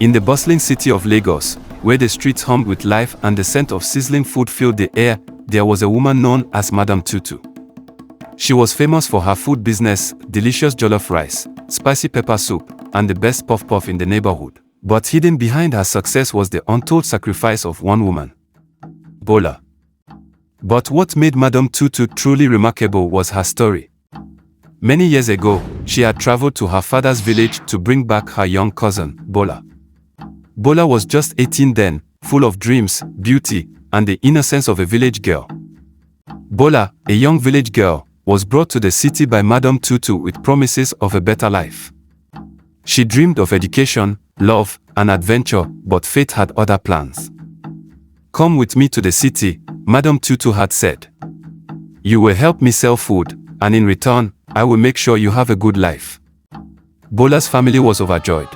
In the bustling city of Lagos, where the streets hummed with life and the scent of sizzling food filled the air, there was a woman known as Madam Tutu. She was famous for her food business, delicious jollof rice, spicy pepper soup, and the best puff-puff in the neighborhood. But hidden behind her success was the untold sacrifice of one woman, Bola. But what made Madam Tutu truly remarkable was her story. Many years ago, she had traveled to her father's village to bring back her young cousin, Bola. Bola was just 18 then, full of dreams, beauty, and the innocence of a village girl. Bola, a young village girl, was brought to the city by Madam Tutu with promises of a better life. She dreamed of education, love, and adventure, but fate had other plans. "Come with me to the city," Madam Tutu had said. "You will help me sell food, and in return, I will make sure you have a good life." Bola's family was overjoyed.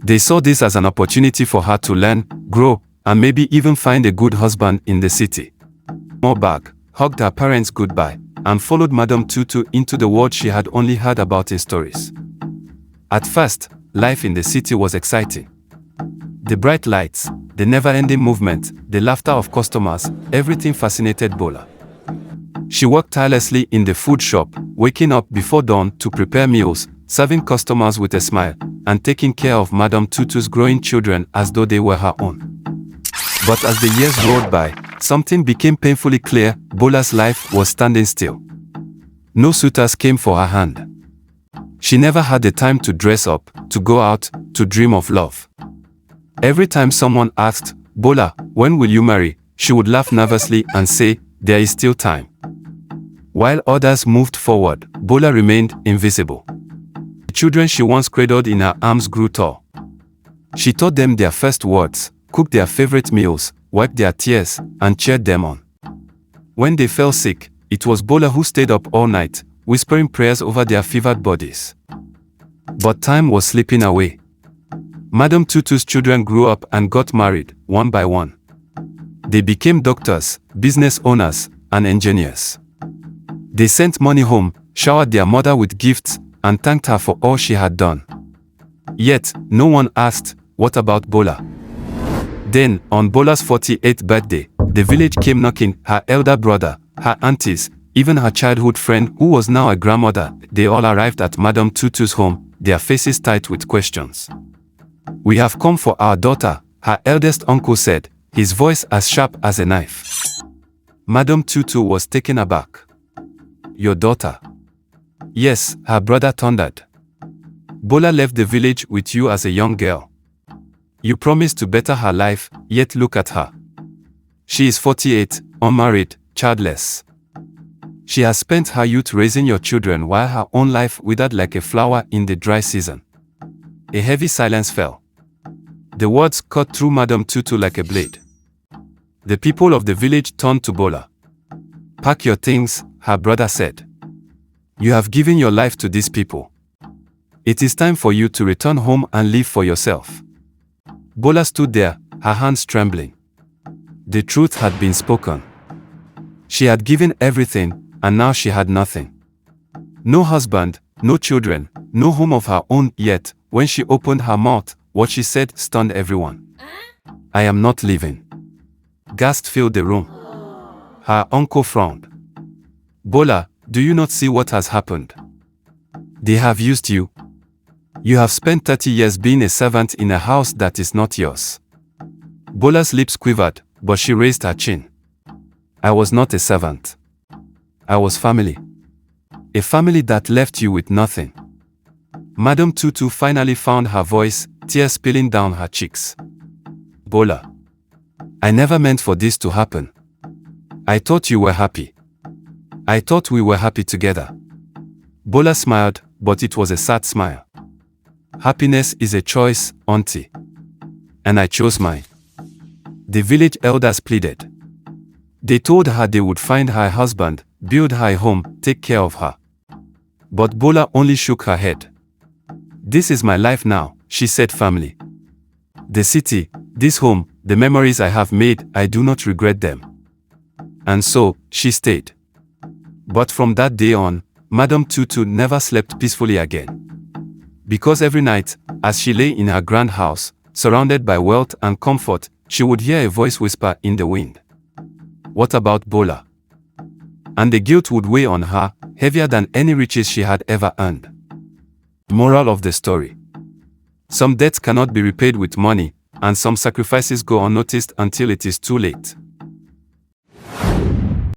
They saw this as an opportunity for her to learn, grow, and maybe even find a good husband in the city. More back, hugged her parents goodbye, and followed Madam Tutu into the world she had only heard about in stories. At first, life in the city was exciting. The bright lights, the never-ending movement, the laughter of customers, everything fascinated Bola. She worked tirelessly in the food shop, waking up before dawn to prepare meals, serving customers with a smile, and taking care of Madam Tutu's growing children as though they were her own. But as the years rolled by, something became painfully clear: Bola's life was standing still. No suitors came for her hand. She never had the time to dress up, to go out, to dream of love. Every time someone asked, "Bola, when will you marry?" she would laugh nervously and say, "There is still time." While others moved forward, Bola remained invisible. The children she once cradled in her arms grew tall. She taught them their first words, cooked their favorite meals, wiped their tears, and cheered them on. When they fell sick, it was Bola who stayed up all night, whispering prayers over their fevered bodies. But time was slipping away. Madam Tutu's children grew up and got married, one by one. They became doctors, business owners, and engineers. They sent money home, showered their mother with gifts, and thanked her for all she had done. Yet, no one asked, "What about Bola?" Then, on Bola's 48th birthday, the village came knocking. Her elder brother, her aunties, even her childhood friend who was now a grandmother, they all arrived at Madam Tutu's home, their faces tight with questions. "We have come for our daughter," her eldest uncle said, his voice as sharp as a knife. Madam Tutu was taken aback. "Your daughter?" "Yes," her brother thundered. "Bola left the village with you as a young girl. You promised to better her life, yet look at her. She is 48, unmarried, childless. She has spent her youth raising your children while her own life withered like a flower in the dry season." A heavy silence fell. The words cut through Madam Tutu like a blade. The people of the village turned to Bola. "Pack your things," her brother said. "You have given your life to these people. It is time for you to return home and live for yourself." Bola stood there, her hands trembling. The truth had been spoken. She had given everything, and now she had nothing. No husband, no children, no home of her own. Yet, when she opened her mouth, what she said stunned everyone. "I am not leaving." Gasps filled the room. Her uncle frowned. "Bola, do you not see what has happened? They have used you. You have spent 30 years being a servant in a house that is not yours." Bola's lips quivered, but she raised her chin. "I was not a servant. I was family. A family that left you with nothing." Madam Tutu finally found her voice, tears spilling down her cheeks. "Bola, I never meant for this to happen. I thought you were happy. I thought we were happy together." Bola smiled, but it was a sad smile. "Happiness is a choice, auntie. And I chose mine." The village elders pleaded. They told her they would find her a husband, build her a home, take care of her. But Bola only shook her head. "This is my life now," she said firmly. "The city, this home, the memories I have made, I do not regret them." And so, she stayed. But from that day on, Madam Tutu never slept peacefully again. Because every night, as she lay in her grand house, surrounded by wealth and comfort, she would hear a voice whisper in the wind. What about Bola? And the guilt would weigh on her, heavier than any riches she had ever earned. Moral of the story: some debts cannot be repaid with money, and some sacrifices go unnoticed until it is too late.